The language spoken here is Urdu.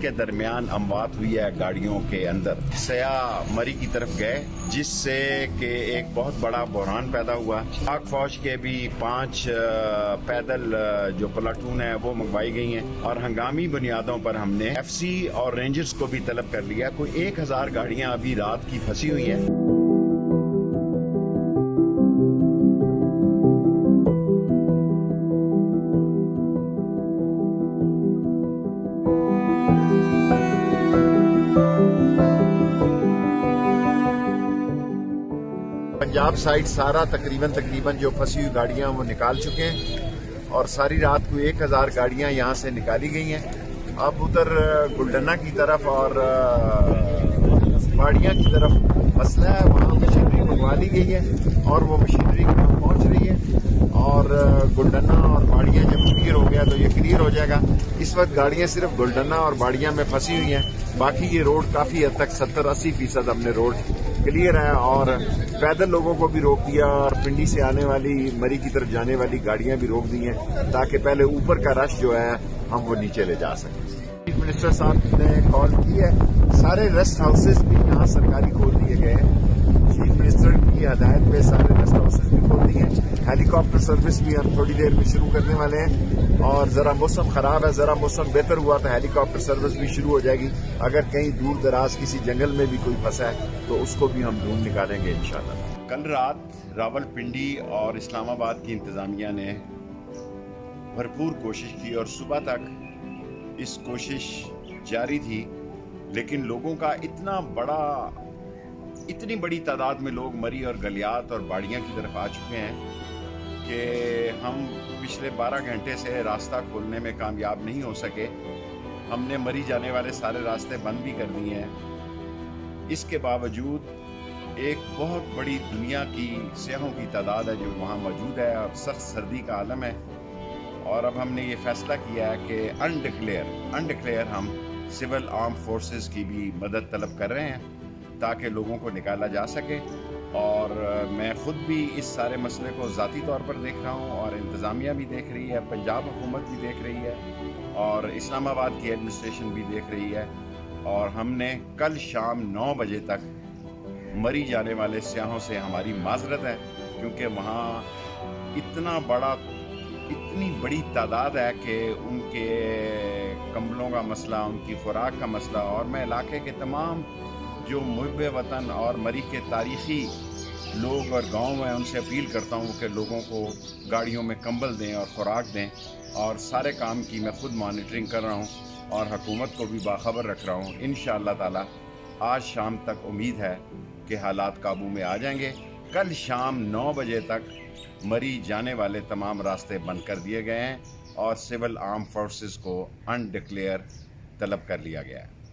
کے درمیان اموات ہوئی ہے گاڑیوں کے اندر. سیاح مری کی طرف گئے جس سے کہ ایک بہت بڑا بحران پیدا ہوا. پاک فوج کے بھی 5 پیدل جو پلاٹون ہیں وہ منگوائی گئی ہیں اور ہنگامی بنیادوں پر ہم نے ایف سی اور رینجرز کو بھی طلب کر لیا. کوئی 1000 گاڑیاں ابھی رات کی پھنسی ہوئی ہیں. پنجاب سائڈ سارا تقریباً جو پھنسی ہوئی گاڑیاں وہ نکال چکے ہیں اور ساری رات کو 1000 گاڑیاں یہاں سے نکالی گئی ہیں. اب ادھر گلڈنا کی طرف اور باڑیاں کی طرف مسئلہ ہے. وہاں مشینری منگوا لی گئی ہے اور وہ مشینری پہنچ رہی ہے اور گلڈنا اور باڑیاں جب کلیئر ہو گیا تو یہ کلیئر ہو جائے گا. اس وقت گاڑیاں صرف گلڈنا اور باڑیاں میں پھنسی ہوئی ہیں. باقی یہ روڈ کافی حد تک 70-80% ہم نے روڈ کلیئر ہے اور پیدل لوگوں کو بھی روک دیا اور پنڈی سے آنے والی مری کی طرف جانے والی گاڑیاں بھی روک دی ہیں تاکہ پہلے اوپر کا رش جو ہے ہم وہ نیچے لے جا سکیں. چیف منسٹر صاحب نے کال کی ہے. سارے ریسٹ ہاؤسز بھی یہاں سرکاری کھول دیے گئے ہیں. چیف منسٹر کی ہدایت پہ سارے ریسٹ ہاؤسز بھی کھول دیے ہیں. ہیلی کاپٹر سروس بھی ہم تھوڑی دیر میں شروع کرنے والے ہیں اور ذرا موسم خراب ہے, ذرا موسم بہتر ہوا تو ہیلی کاپٹر سروس بھی شروع ہو جائے گی. اگر کہیں دور دراز کسی جنگل میں بھی کوئی پھنسا ہے تو اس کو بھی ہم ڈھونڈ نکالیں گے انشاءاللہ. کل رات راول پنڈی اور اسلام آباد کی انتظامیہ نے بھرپور کوشش کی اور صبح تک اس کوشش جاری تھی, لیکن لوگوں کا اتنی بڑی تعداد میں لوگ مری اور گلیات اور باڑیاں کی طرف آ چکے ہیں کہ ہم پچھلے 12 گھنٹے سے راستہ کھولنے میں کامیاب نہیں ہو سکے. ہم نے مری جانے والے سارے راستے بند بھی کر دیے ہیں. اس کے باوجود ایک بہت بڑی دنیا کی سیاحوں کی تعداد ہے جو وہاں موجود ہے اور سخت سردی کا عالم ہے. اور اب ہم نے یہ فیصلہ کیا ہے کہ انڈکلیئر ہم سول آرم فورسز کی بھی مدد طلب کر رہے ہیں تاکہ لوگوں کو نکالا جا سکے. اور میں خود بھی اس سارے مسئلے کو ذاتی طور پر دیکھ رہا ہوں اور انتظامیہ بھی دیکھ رہی ہے, پنجاب حکومت بھی دیکھ رہی ہے اور اسلام آباد کی ایڈمنسٹریشن بھی دیکھ رہی ہے. اور ہم نے کل شام 9 بجے تک مری جانے والے سیاحوں سے ہماری معذرت ہے کیونکہ وہاں اتنی بڑی تعداد ہے کہ ان کے کمبلوں کا مسئلہ, ان کی خوراک کا مسئلہ. اور میں علاقے کے تمام جو محب وطن اور مری کے تاریخی لوگ اور گاؤں ہیں ان سے اپیل کرتا ہوں کہ لوگوں کو گاڑیوں میں کمبل دیں اور خوراک دیں. اور سارے کام کی میں خود مانیٹرنگ کر رہا ہوں اور حکومت کو بھی باخبر رکھ رہا ہوں. انشاءاللہ تعالی آج شام تک امید ہے کہ حالات قابو میں آ جائیں گے. کل شام 9 بجے تک مری جانے والے تمام راستے بند کر دیے گئے ہیں اور سول آرم فورسز کو انڈکلیئر طلب کر لیا گیا ہے.